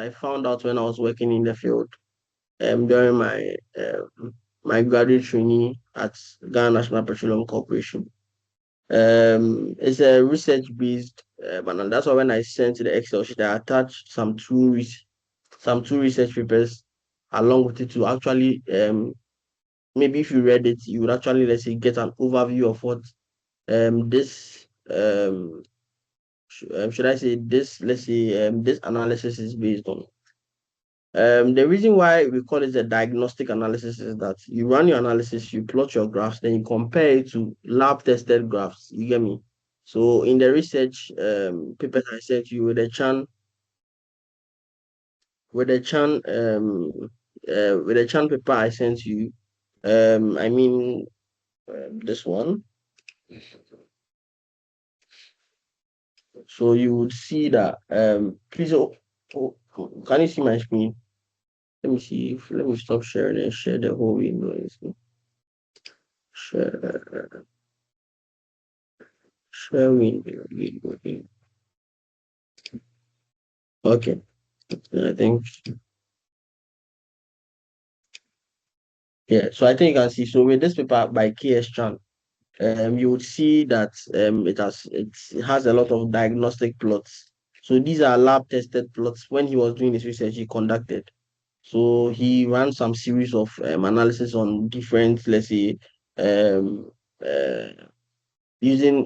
I found out when I was working in the field during my graduate training at Ghana National Petroleum Corporation. It's a research-based, and that's why when I sent the Excel sheet, I attached some two research papers along with it to actually maybe if you read it, you would actually, let's say, get an overview of what this should I say this, let's say, this analysis is based on. The reason why we call it a diagnostic analysis is that you run your analysis, you plot your graphs, then you compare it to lab tested graphs. You get me? So in the research papers I sent you with the Chan paper I sent you, I mean this one. So you would see that please can you see my screen? Let me see if let me stop sharing and share the whole window. Share share window. Okay. I think yeah. So I think you can see. So with this paper by KS Chan, you would see that it has a lot of diagnostic plots. So these are lab tested plots. When he was doing his research, he conducted. So he ran some series of analysis on different, let's say, um, uh, using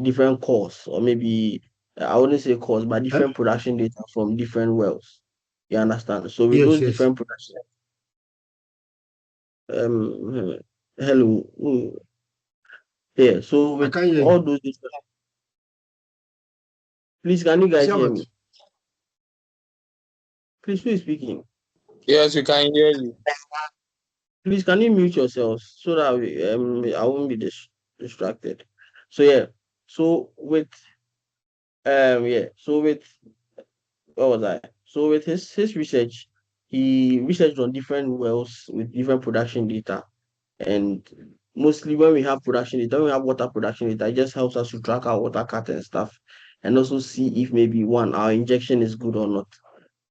different cores, or maybe I wouldn't say cores, but Eh? different production data from different wells. You understand? So with Yes, those yes. different production, hello, yeah. So I with can hear all you. those different, please can you You guys say hear what? me? Please, who is speaking? Yes, we can hear you. Please can you mute yourselves so that I won't be distracted. So yeah. So with yeah. So with what was I? So with his research, he researched on different wells with different production data. And mostly when we have production data, when we have water production data, it just helps us to track our water cut and stuff. And also see if maybe one, our injection is good or not.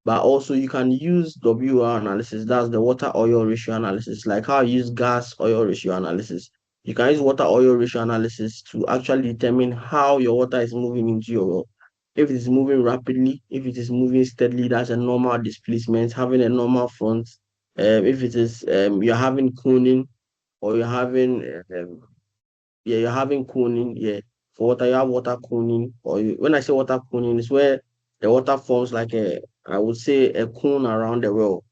But also you can use WOR analysis, that's the water oil ratio analysis, like how I use gas oil ratio analysis. You can use water oil ratio analysis to actually determine how your water is moving into your well. If it is moving rapidly, if it is moving steadily, that's a normal displacement, having a normal front. If it is you're having cooning, or you're having yeah, you're having cooning, yeah. For water, you have water cooning, or when I say water cooning, it's where the water forms like I would say a cone around the well.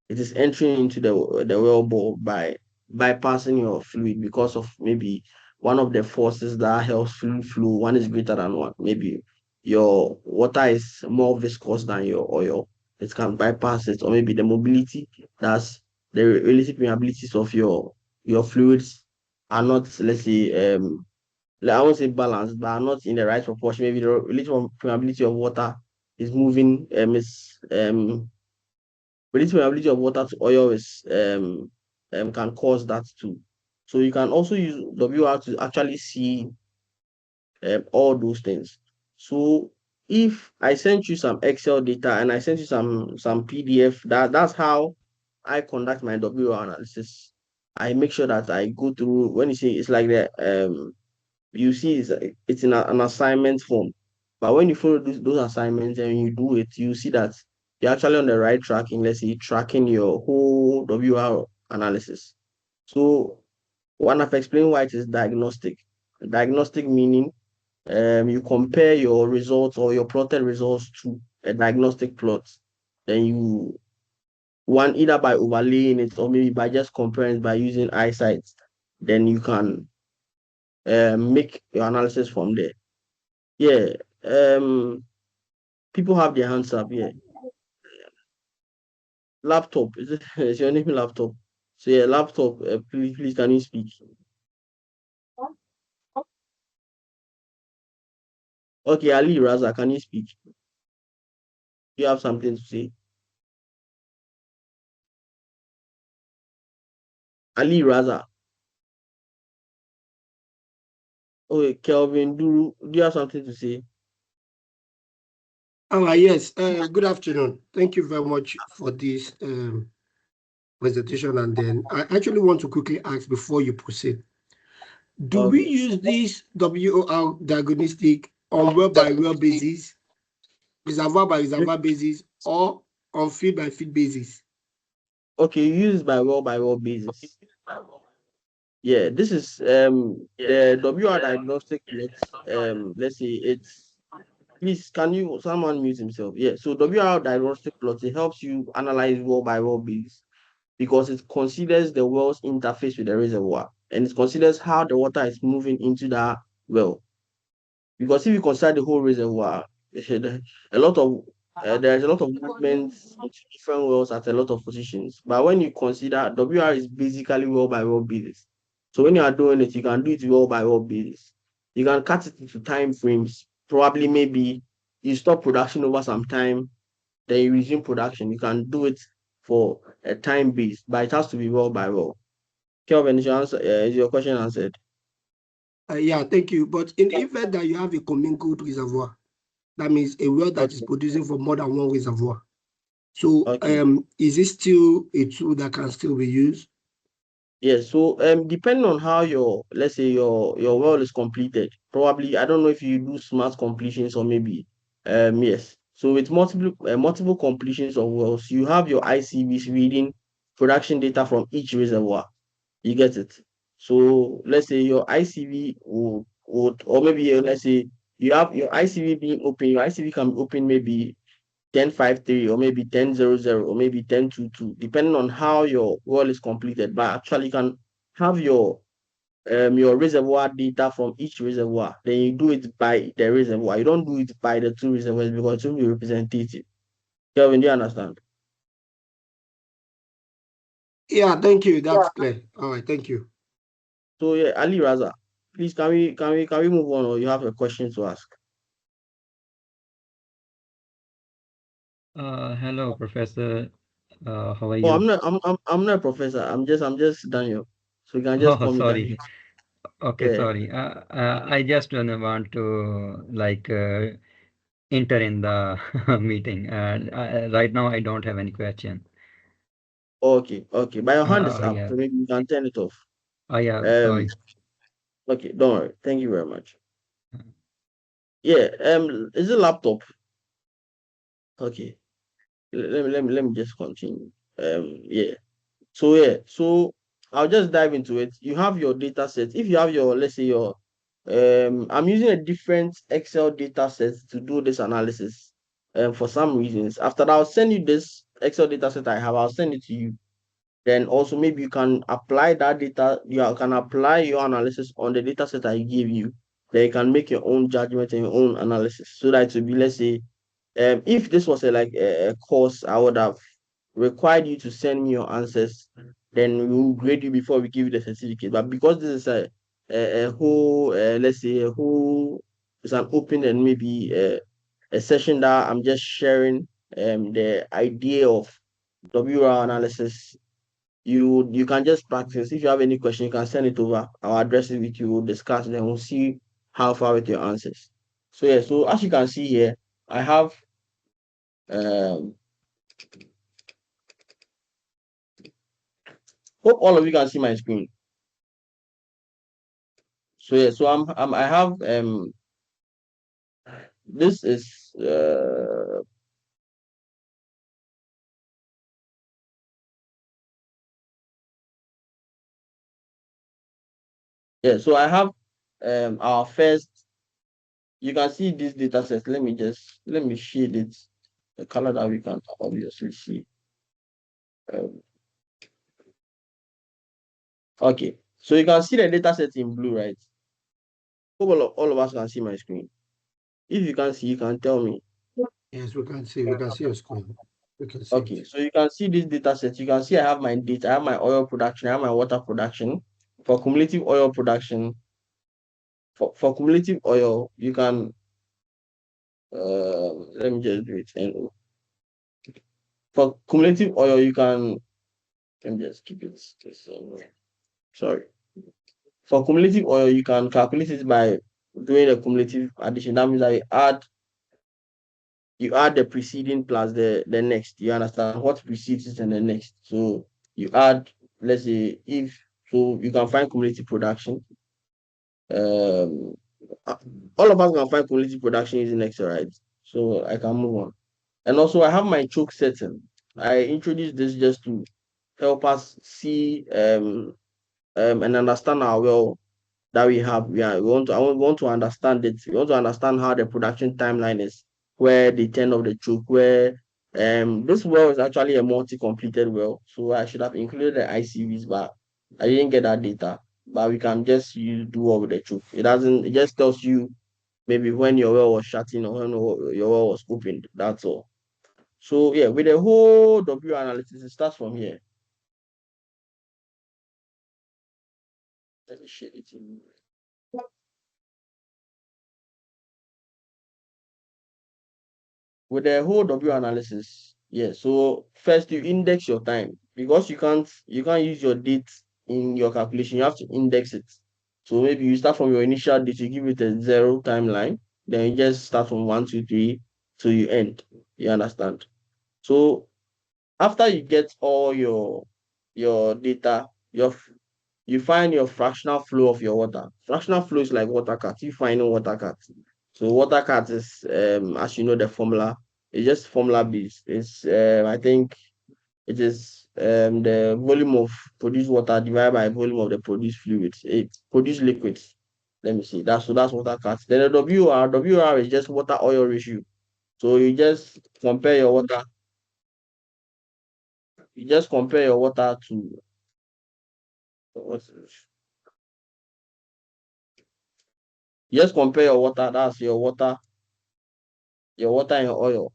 It is entering into the well bore by bypassing your fluid because of maybe one of the forces that helps fluid flow. One is greater than one. Maybe your water is more viscous than your oil. It can bypass it, or maybe the mobility, that's the relative permeabilities of your fluids are not, let's say, like, I won't say balanced, but are not in the right proportion. Maybe the relative permeability of water is moving, is relative permeability of water to oil is can cause that too. So you can also use WR to actually see all those things. So if I sent you some Excel data and I sent you some PDF, that's how I conduct my WR analysis. I make sure that I go through, when you say it's like the you see it's in an assignment form. But when you follow those assignments and you do it, you see that you're actually on the right track in, let's say, tracking your whole WR analysis. So one, I've explained why it is diagnostic. Diagnostic meaning you compare your results or your plotted results to a diagnostic plot. Then you one, either by overlaying it or maybe by just comparing it by using eyesight. Then you can make your analysis from there. Yeah. People have their hands up. Yeah. Laptop. Is it? Is your name laptop? So yeah, laptop. Please, can you speak? Okay, Ali Raza, can you speak? You have something to say? Ali Raza. Okay, Kelvin, do you have something to say? Yes. Good afternoon. Thank you very much for this presentation. And then I actually want to quickly ask before you proceed. Do we Okay. use this WOR diagnostic on well by well basis, reservoir by reservoir basis, or on field by field basis? Okay, used by well basis. Yeah, this is the WR diagnostic plots. Let's say it's please can you someone mute himself? Yeah, so WR diagnostic plot it helps you analyze well by well basis because it considers the well's interface with the reservoir and it considers how the water is moving into that well. Because if you consider the whole reservoir, a lot of there's a lot of movements into different wells at a lot of positions. But when you consider WR is basically well by well basis. So when you are doing it, you can do it well by well basis. You can cut it into time frames. Probably maybe you stop production over some time, then you resume production. You can do it for a time base, but it has to be well by well. Kelvin, is your question answered? Yeah, thank you. But in the event that you have a commingled reservoir, that means a well that is Okay. producing from more than one reservoir. So, Okay. is it still a tool that can still be used? Yes, so depending on how your let's say your well is completed, probably I don't know if you do smart completions or maybe yes. So with multiple completions of wells, you have your ICVs reading production data from each reservoir. You get it. So let's say your ICV would or maybe let's say you have your ICV being open, your ICV can be open maybe 1053 or maybe 1000 or maybe 1022, depending on how your well is completed. But actually, you can have your reservoir data from each reservoir. Then you do it by the reservoir. You don't do it by the two reservoirs because it will be representative. Kelvin, do you understand? Yeah, thank you. That's clear. All right, thank you. So yeah, Ali Raza, please can we move on or you have a question to ask? Hello, Professor. How are Oh, you? I'm not a professor. I'm just Daniel. So you can just Oh, call me Daniel. sorry. Okay, Yeah. sorry. I just don't want to like enter in the meeting. Right now, I don't have any question. Okay, okay. But your hand is up, Yeah. so maybe you can turn it off. Yeah. Um, Sorry. okay, don't worry. Thank you very much. Yeah, is it laptop? Okay. Let me just continue. Yeah. So I'll just dive into it. You have your data set. If you have your, let's say your, I'm using a different Excel data set to do this analysis. For some reasons. After that, I'll send you this Excel data set I have. I'll send it to you. Then also maybe you can apply that data, you can apply your analysis on the data set I give you. Then you can make your own judgment and your own analysis. So that it will be, let's say, if this was a course, I would have required you to send me your answers. Then we will grade you before we give you the certificate. But because this is a whole, let's say, a whole, it's an open and maybe a session that I'm just sharing the idea of WR analysis. You can just practice. If you have any question, you can send it over. I'll address it with you. We'll discuss, then we'll see how far with your answers. So yeah, so as you can see here, I have um hope all of you can see my screen. So yeah, so I have this is yeah, so I have our first, you can see this data set. Let me shade it the color that we can obviously see. Um, okay, so you can see the data set in blue, right? Hope all of us can see my screen. If you can see, you can tell me. Yes, we can see. We can see your screen. We can see Okay, it. so you can see this data set. You can see I have my data, I have my oil production, I have my water production. For cumulative oil production, for cumulative oil, you can let me just do it. And for cumulative oil, you can let me just keep it this sorry. For cumulative oil, you can calculate it by doing a cumulative addition. That means I add you add the preceding plus the next. You understand what precedes it and the next. So you add, let's say, if so, you can find cumulative production. Um, uh, all of us can find cumulative production using Excel, right? So I can move on. And also, I have my choke setting. I introduced this just to help us see and understand our well that we have. We want to understand it. We want to understand how the production timeline is, where the turn of the choke, where this well is actually a multi-completed well. So I should have included the ICVs, but I didn't get that data. But we can just do all with the choke. It just tells you maybe when your well was shutting or when your well was opened. That's all. So yeah, with the whole W analysis, it starts from here. Let me share it in. With the whole W analysis, yeah. So first you index your time because you can't use your date in your calculation. You have to index it. So maybe you start from your initial date, you give it a zero timeline, then you just start from 1, 2, 3 till you end. You understand? So after you get all your data, you find your fractional flow of your water. Fractional flow is like water cut. You find water cut. So water cut is, as you know, the formula. It's just formula based. It's I think it is the volume of produced water divided by volume of the produced fluids. Produced liquids. Let me see. That's water cut. Then the WR is just water oil ratio. So you just compare your water to what's this? You just compare your water. That's your water and your oil.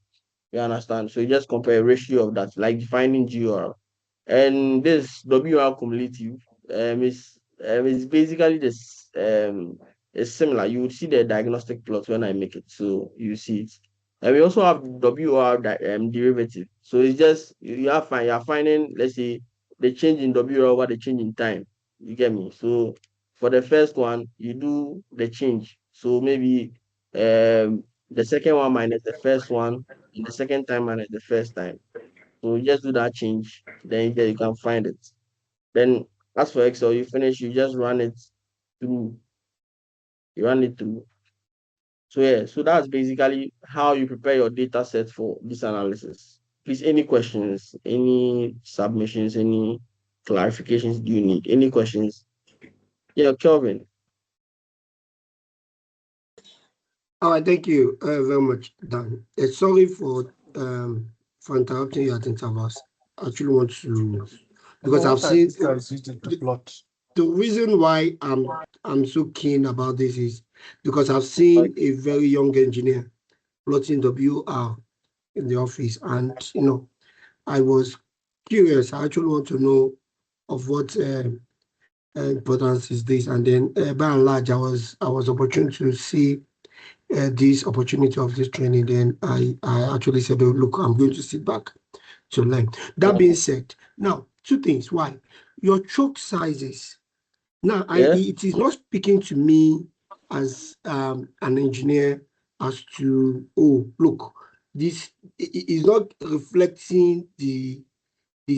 You understand? So you just compare a ratio of that, like defining GOR. And this WR cumulative is basically this it's similar. You would see the diagnostic plot when I make it, so you see it. And we also have WR derivative. So it's just you're finding, let's say, the change in WR over the change in time. You get me? So for the first one, you do the change. So maybe the second one minus the first one, and the second time minus the first time. So you just do that change, then you can find it. Then as for Excel, you finish, you just through, run it through. So yeah, so that's basically how you prepare your data set for this analysis. Please, any questions, any submissions, any clarifications do you need? Any questions? Yeah, Kelvin. All right, thank you very much, Dan. Sorry for interrupting you at intervals. I actually want to, because I've What are seen these guys using to plot? the reason why I'm so keen about this is because I've seen a very young engineer plotting WR in the office, and I was curious. I actually want to know of what importance is this, and then by and large, I was opportune to see this opportunity of this training. Then I actually said, oh, look, I'm going to sit back to learn. That being said, now two things. Why your choke sizes? Now, Yeah. it is not speaking to me as an engineer as to, oh, look, this is not reflecting the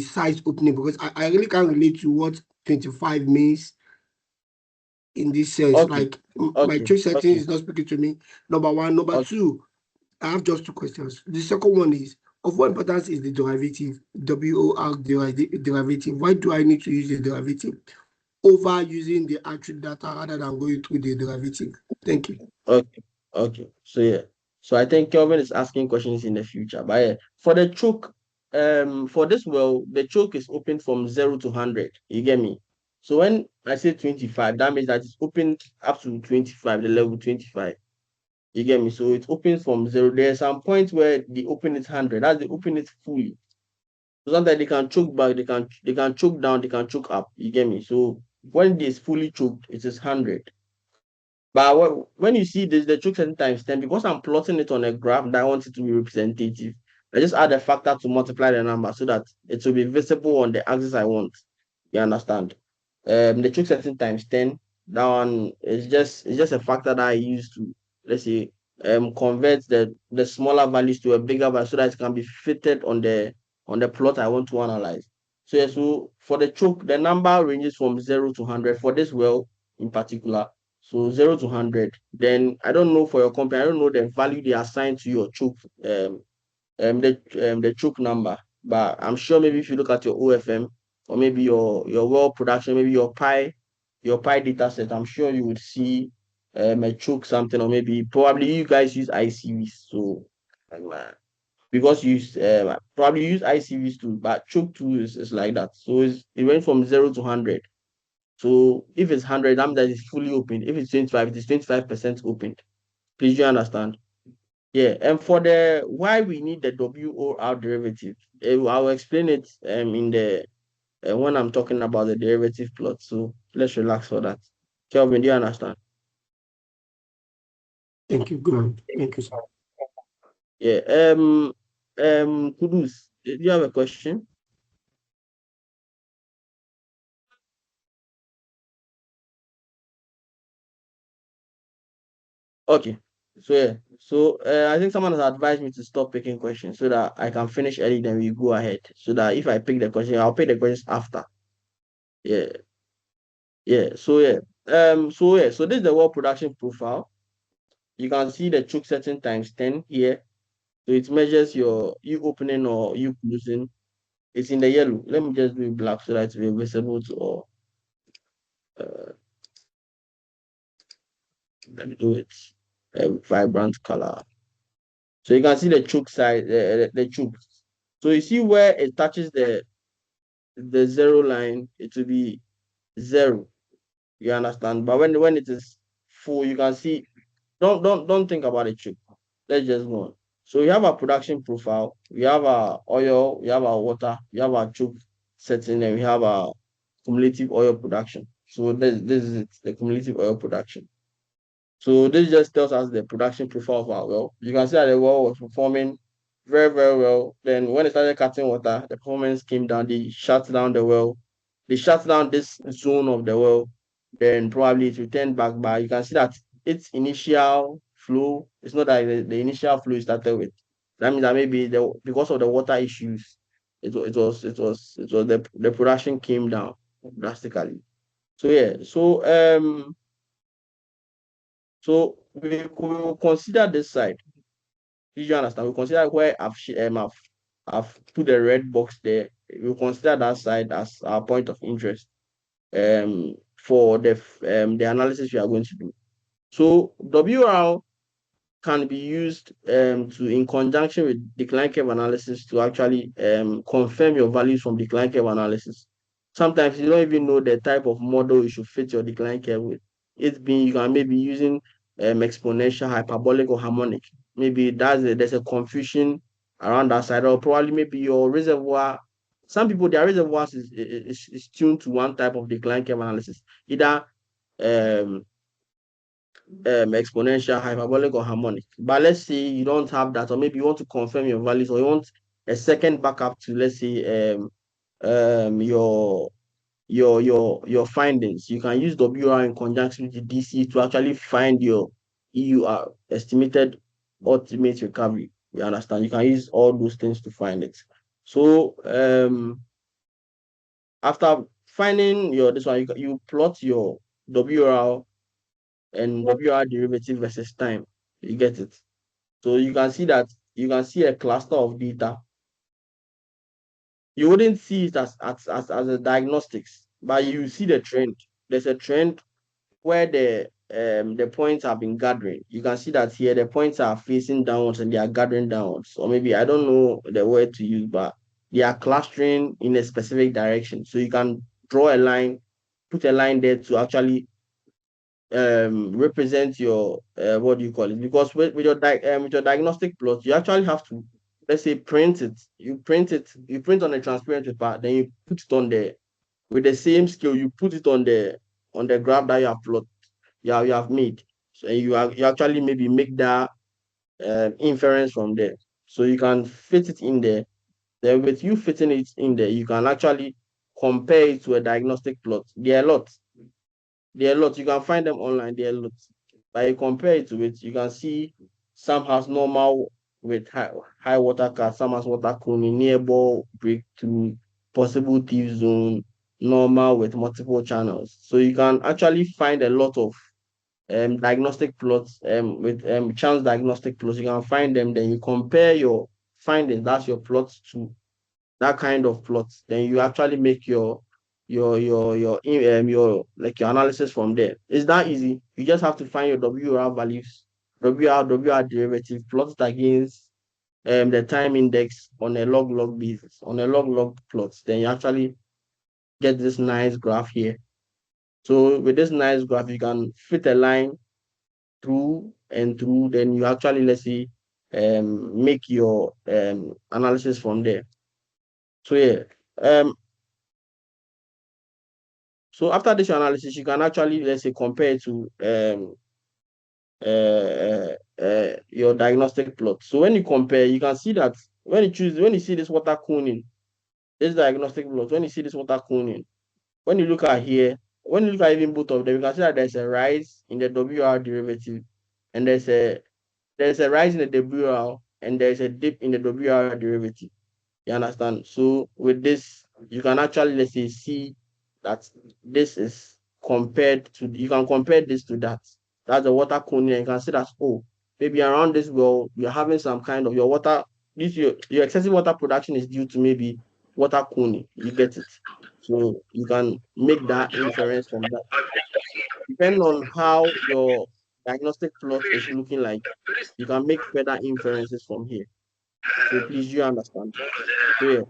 size opening, because I really can't relate to what 25 means in this sense. Okay. Like my Okay. choice setting Okay. is not speaking to me. Number one. Number Okay. two, I have just two questions. The second one is, of what importance is the derivative, WOR derivative? Why do I need to use the derivative over using the actual data rather than going through the derivative? Thank you. Okay. Okay. So yeah. So I think Kelvin is asking questions in the future. But yeah, for the choke, for this well, the choke is open from 0 to 100. You get me? So when I say 25, that means that it's open up to 25, the level 25. You get me? So it's open from zero. There's some point where they open it 100. That's they open it fully. So sometimes they can choke back, they can choke down, they can choke up. You get me? So when it is fully choked, it is 100. But when you see this, the choke setting times 10, because I'm plotting it on a graph that I want it to be representative, I just add a factor to multiply the number so that it will be visible on the axis I want. You understand? The choke setting times 10, that one is just a factor that I use to, let's say, convert the smaller values to a bigger value so that it can be fitted on the plot I want to analyze. So yeah, so for the choke, the number ranges from 0 to 100 for this well in particular. So 0 to 100. Then I don't know for your company, I don't know the value they assign to your choke, the choke number. But I'm sure maybe if you look at your OFM or maybe your well production, maybe your pi data set, I'm sure you would see a choke something, or maybe probably you guys use ICVs. So because you probably use ICVs too, but choke too is like that. So it went from 0 to 100. So if it's 100, that means that it's fully open. If it's 25, it is 25% opened. Please you understand? Yeah, and for the why we need the WOR derivative, I'll explain it in the when I'm talking about the derivative plot. So let's relax for that. Kelvin, do you understand? Thank you. Go on. Thank you, sir. Yeah. Kudus, do you have a question? Okay. So yeah. So I think someone has advised me to stop picking questions so that I can finish early, then we go ahead. So that if I pick the question, I'll pick the questions after. Yeah. Yeah. So yeah. So yeah. So this is the well production profile. You can see the choke setting times 10 here. So it measures you opening or you closing. It's in the yellow. Let me just do it black so that it's visible to all. Uh, Let me do it a vibrant color. So you can see the choke side, the choke. So you see where it touches the zero line, it will be zero. You understand? But when it is full, you can see. Don't think about the choke. Let's just go on. So we have our production profile, we have our oil, we have our water, we have our choke setting, and we have our cumulative oil production. So this is it, the cumulative oil production. So this just tells us the production profile of our well. You can see that the well was performing very, very well. Then when it started cutting water, the performance came down. They shut down the well. They shut down this zone of the well. Then probably it returned back. But you can see that its initial flow, it's not that the initial flow it started with. That means that maybe because of the water issues, the production came down drastically. So yeah, so we will consider this side. Did you understand? We consider where I've put the red box there. We consider that side as our point of interest for the analysis we are going to do. So WR can be used to in conjunction with decline curve analysis to actually confirm your values from decline curve analysis. Sometimes you don't even know the type of model you should fit your decline curve with. It being you can maybe using exponential, hyperbolic, or harmonic. Maybe there's a confusion around that side, or probably maybe your reservoir. Some people their reservoirs is tuned to one type of decline curve analysis, either um exponential, hyperbolic, or harmonic. But let's say you don't have that, or maybe you want to confirm your values, or you want a second backup to, let's say, your your findings. You can use WR in conjunction with the DC to actually find your EUR, estimated ultimate recovery. You understand? You can use all those things to find it. So after finding your this one, you plot your WR and WR derivative versus time. You get it? So you can see that you can see a cluster of data. You wouldn't see it as a diagnostics, but you see the trend. There's a trend where the points have been gathering. You can see that here the points are facing downwards and they are gathering downwards. Or maybe I don't know the word to use, but they are clustering in a specific direction. So you can draw a line, put a line there to actually represent your what do you call it? Because with your diagnostic plot, you actually have to, let's say, print it. You print on a transparent paper, then you put it on the with the same scale. You put it on the graph that you have plot you have made. So you actually maybe make that inference from there. So you can fit it in there. Then with you fitting it in there, you can actually compare it to a diagnostic plot. There are lots. There are lots. You can find them online. There are lots. But you compare it to it, you can see some has normal with high water cut, some has water cooling, nearby breakthrough, possible thief zone, normal with multiple channels. So you can actually find a lot of diagnostic plots with chance diagnostic plots. You can find them, then you compare your findings, that's your plots to that kind of plots. Then you actually make your like your analysis from there. It's that easy. You just have to find your WR values, WR derivative, plot it against the time index on a log basis, on a log plots. Then you actually get this nice graph here. So with this nice graph, you can fit a line through and through, then you actually, let's say, make your analysis from there. So yeah, so after this analysis, you can actually, let's say, compare it to your diagnostic plot. So when you compare, you can see that when you see this water cooling, this diagnostic plot, when you see this water cooling, when you look at here, when you look at even both of them, you can see that there's a rise in the WR derivative, and there's a rise in the WR, and there's a dip in the WR derivative. You understand? So with this, you can actually, let's say, see that this is compared to, you can compare this to that. That's the water cooling, and you can see that, oh, maybe around this well, you're having some kind of your water, your excessive water production is due to maybe water cooling. You get it? So you can make that inference from that. Depending on how your diagnostic plot is looking like, you can make further inferences from here. So please, you understand? So yeah.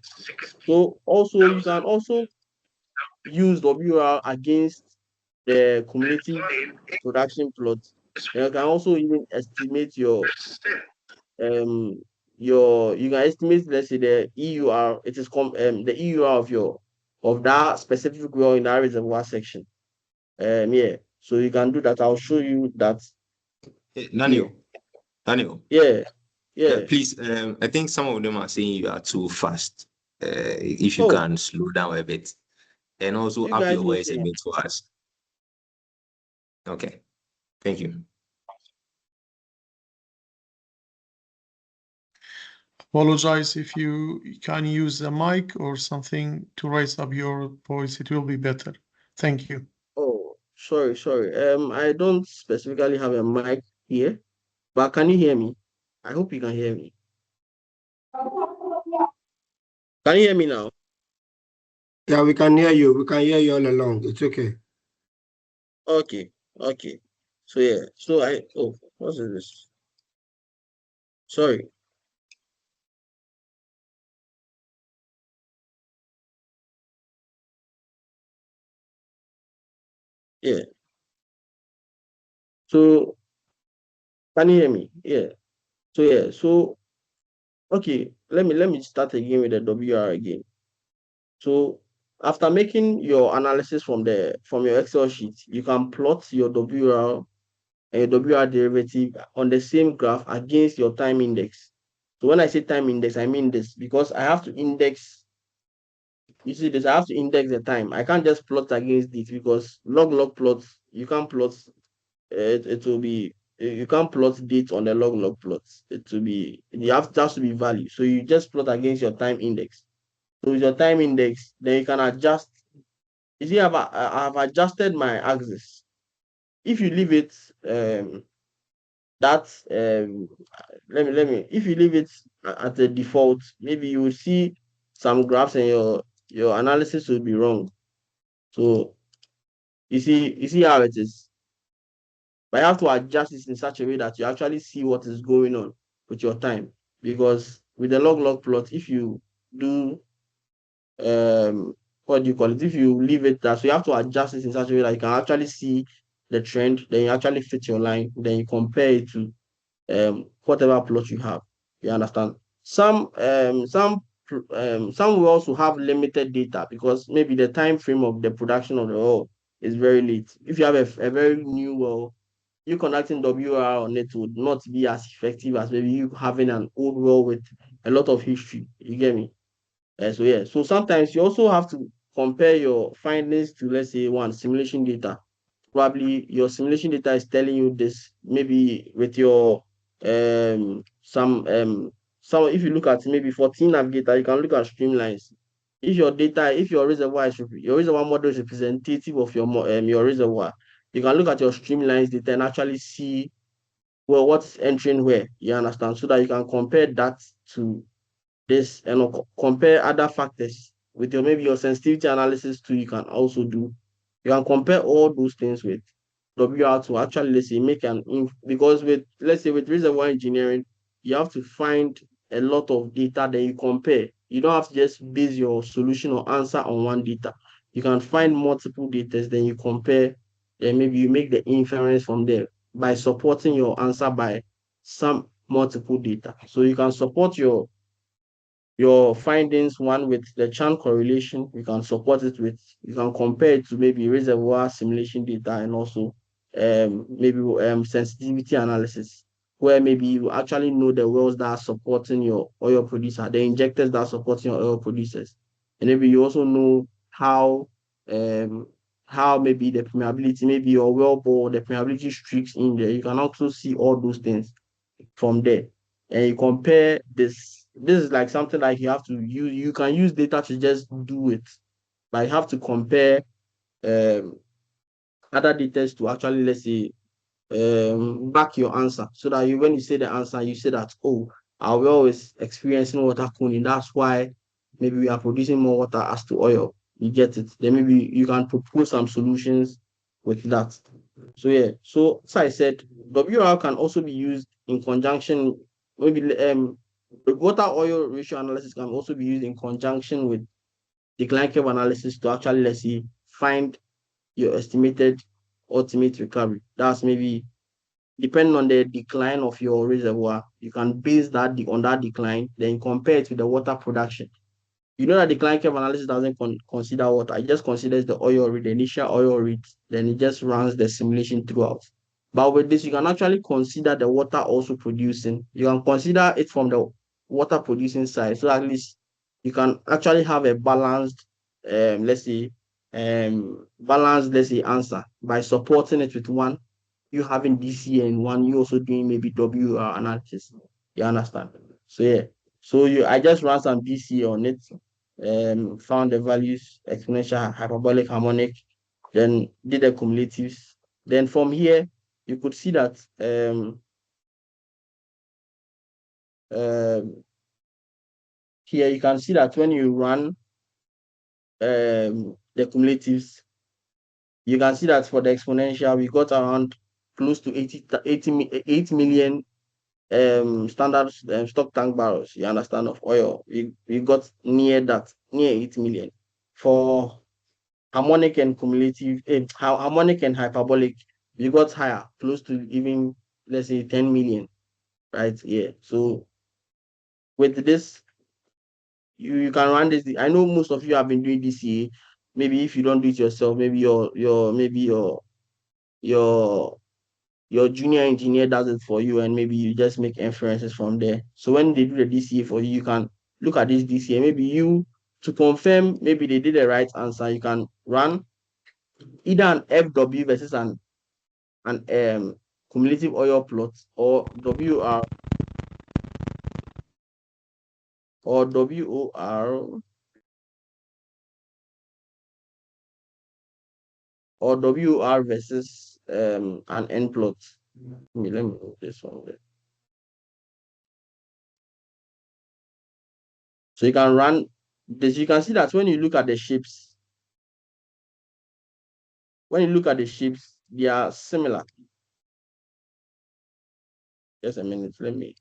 So also you can also use WR against the cumulative production plot. And you can also even estimate um you can estimate, let's say, the EUR. It is the EUR of that specific well in that reservoir section. Yeah. So you can do that. I'll show you that here. Daniel, Yeah. Yeah. please, I think some of them are saying you are too fast. If you Oh, can slow down a bit and also you up guys your need voice a to. bit for us. Okay, thank you. Apologize if you can use a mic or something to raise up your voice. It will be better. Thank you. Oh, sorry. I don't specifically have a mic here, but can you hear me? I hope you can hear me. Can you hear me now? Yeah, we can hear you. We can hear you all along. It's okay. Okay, okay. So yeah, what is this? Sorry. Yeah. So can you hear me? Yeah. So yeah. So okay. Let me start again with the WR again. So after making your analysis from your Excel sheet, you can plot your WR and your WR derivative on the same graph against your time index. So when I say time index, I mean this because I have to index. You see this, I have to index the time. I can't just plot against it because log plots, you can't plot it will be you can't plot date on the log plots. It will be it has to be value. So you just plot against your time index. So with your time index, then you can adjust. You see, I've adjusted my axis. If you leave it that let me if you leave it at the default, maybe you will see some graphs and your analysis will be wrong. So you see how it is. But you have to adjust it in such a way that you actually see what is going on with your time. Because with the log plot, if you do what do you call it? If you leave it that, so you have to adjust it in such a way that you can actually see the trend, then you actually fit your line, then you compare it to whatever plot you have. You understand? Some will also have limited data because maybe the time frame of the production of the oil is very late. If you have a very new well, you conducting WR on it would not be as effective as maybe you having an old well with a lot of history. You get me? So yeah. So sometimes you also have to compare your findings to, let's say, one simulation data. Probably your simulation data is telling you this, maybe with your some if you look at maybe 14 navigator, you can look at streamlines. If your reservoir your reservoir model is representative of your reservoir, you can look at your streamlines data and actually see well what's entering where. You understand, so that you can compare that to this and compare other factors with your maybe your sensitivity analysis too. You can also do. You can compare all those things with WR to actually, let's say, because with, let's say, with reservoir engineering, you have to find a lot of data, then you compare. You don't have to just base your solution or answer on one data. You can find multiple data, then you compare, then maybe you make the inference from there by supporting your answer by some multiple data. So you can support your findings, one with the Chan correlation, you can compare it to maybe reservoir simulation data, and also maybe sensitivity analysis, where maybe you actually know the wells that are supporting your oil producer, the injectors that are supporting your oil producers. And maybe you also know um how maybe the permeability, maybe your well bore, the permeability streaks in there. You can also see all those things from there. And you compare this. This is like something like you have to use. You can use data to just do it, but you have to compare um, other data to actually, let's say, back your answer, so that when you say the answer, you say that, oh, our well is experiencing water cooling. That's why maybe we are producing more water as to oil. You get it? Then maybe you can propose some solutions with that. So yeah, so I said WR can also be used in conjunction. Maybe the water oil ratio analysis can also be used in conjunction with decline curve analysis to actually, let's say, find your estimated ultimate recovery. That's maybe depending on the decline of your reservoir. You can base that on that decline, then compare it with the water production. You know that the decline curve analysis doesn't consider water. It just considers the oil read, the initial oil read, then it just runs the simulation throughout. But with this, you can actually consider the water also producing. You can consider it from the water producing side. So at least you can actually have a balanced, let's say, answer by supporting it with one, you having DC, and one, you also doing maybe WR analysis. You understand? So yeah. I just ran some DC on it, found the values, exponential, hyperbolic, harmonic, then did the cumulatives. Then from here, you could see that um, here you can see that when you run the cumulatives, you can see that for the exponential, we got around close to 8 million standard stock tank barrels, you understand, of oil. We got near that, near 8 million. For harmonic and cumulative, harmonic and hyperbolic, we got higher, close to even, let's say, 10 million, right? Yeah. So with this, you can run this. I know most of you have been doing DCA. Maybe if you don't do it yourself, maybe your your junior engineer does it for you, and maybe you just make inferences from there. So when they do the DCA for you, you can look at this DCA. Maybe you, to confirm maybe they did the right answer, you can run either an FW versus an cumulative oil plot, or WR or WOR or WR versus an N plot. Let me move this one there. So you can run this. You can see that when you look at the shapes, they are similar. Just a minute, let me.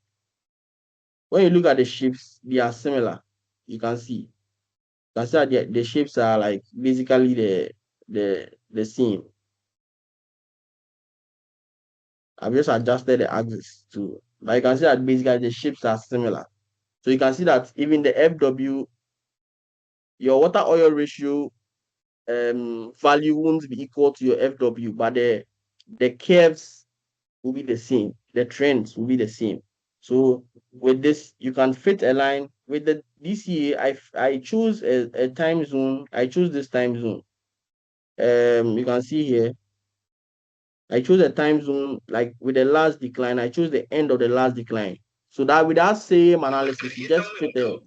When you look at the shapes, they are similar. You can see. You can see that the shapes are like basically the same. I've just adjusted the axis to, but you can see that basically the shapes are similar. So you can see that even the FW, your water oil ratio value won't be equal to your FW, but the curves will be the same. The trends will be the same. So with this, you can fit a line with the DCA. I choose a time zone. I choose this time zone. You can see here. I chose a time zone like with the last decline. I chose the end of the last decline. So that with that same analysis, you just fit the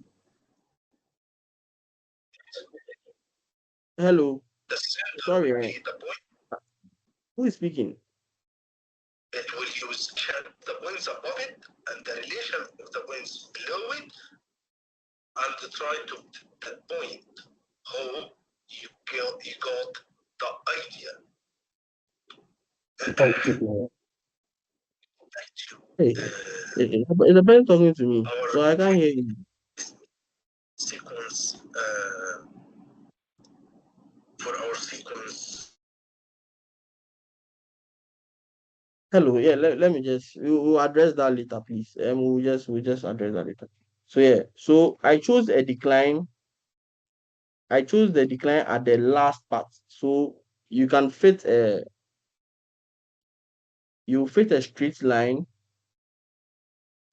hello. Sorry, who is speaking? It will use the points above it and the relation of the points below it, and try to the point how you got the idea. Hey, it's a better talking to me, so I can't hear you. Sequence for our sequence. Hello, yeah, let me just we'll address that later, please. We'll just address that later. So yeah, so I chose the decline at the last part. So you can fit a you fit a straight line.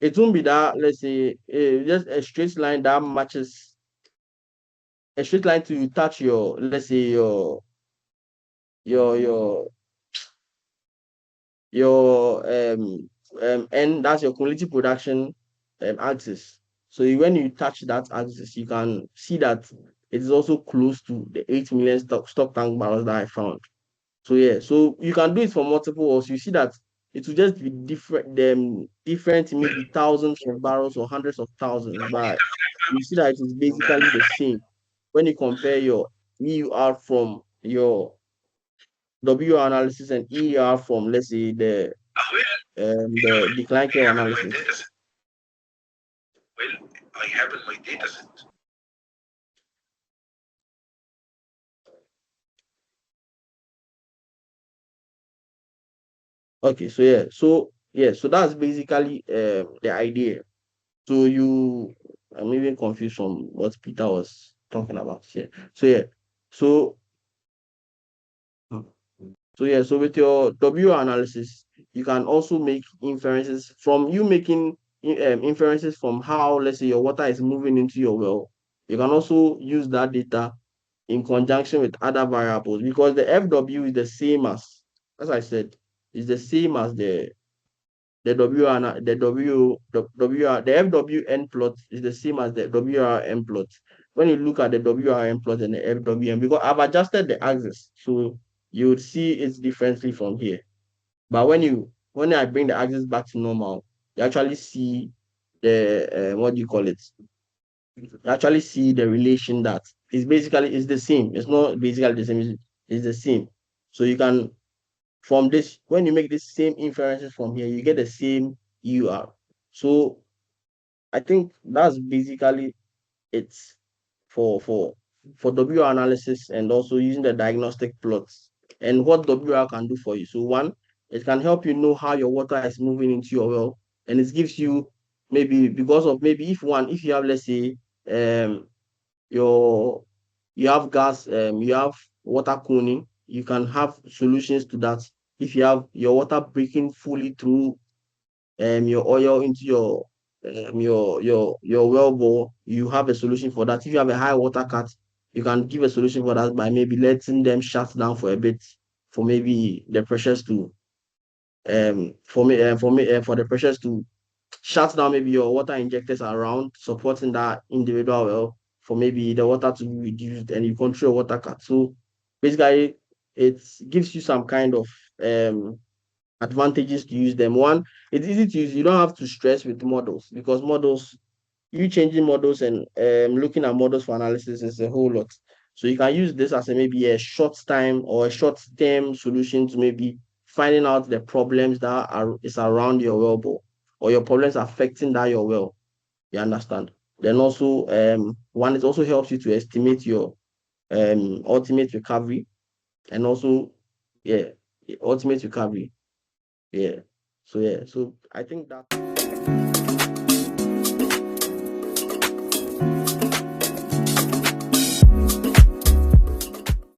It won't be that, let's say, just a straight line that matches a straight line to touch your, let's say, your your your and that's your cumulative production axis. So when you touch that axis, you can see that it is also close to the 8 million stock tank barrels that I found. So yeah, so you can do it for multiple wells. You see that it will just be different, maybe thousands of barrels or hundreds of thousands, but you see that it is basically the same when you compare your EUR from your WR analysis and ER from, let's say, the decline curve analysis. Well, I have in my data set. Okay, so that's basically the idea. So I'm even confused from what Peter was talking about here. So yeah, so so with your W analysis, you can also make inferences from you making inferences from how, let's say, your water is moving into your well. You can also use that data in conjunction with other variables because the FW is the same as I said, is the same as the the FWN plot is the same as the WRM plot. When you look at the WRM plot and the FWN, because I've adjusted the axis, so you would see it differently from here. But when I bring the axis back to normal, you actually see the what do you call it? You actually see the relation that is the same. It's not basically the same, it's the same. So you can from this, when you make the same inferences from here, you get the same UR. So I think that's basically it for for for WR analysis and also using the diagnostic plots and what WR can do for you. So one, it can help you know how your water is moving into your well, and it gives you maybe because of maybe if you have, let's say, um your you have gas, you have water cooling, you can have solutions to that. If you have your water breaking fully through your oil into your well bore, you have a solution for that. If you have a high water cut, you can give a solution for that by maybe letting them shut down for a bit for maybe the pressures to for the pressures to shut down maybe your water injectors around supporting that individual well for maybe the water to be reduced and you control water cut. So basically it gives you some kind of advantages to use them. One, it's easy to use. You don't have to stress with models because you changing models and looking at models for analysis is a whole lot. So you can use this as maybe a short time or a short term solution to maybe finding out the problems that is around your well bore or your problems affecting that your well. You understand? Then also one, it also helps you to estimate your ultimate recovery and also yeah ultimate recovery. Yeah. So I think that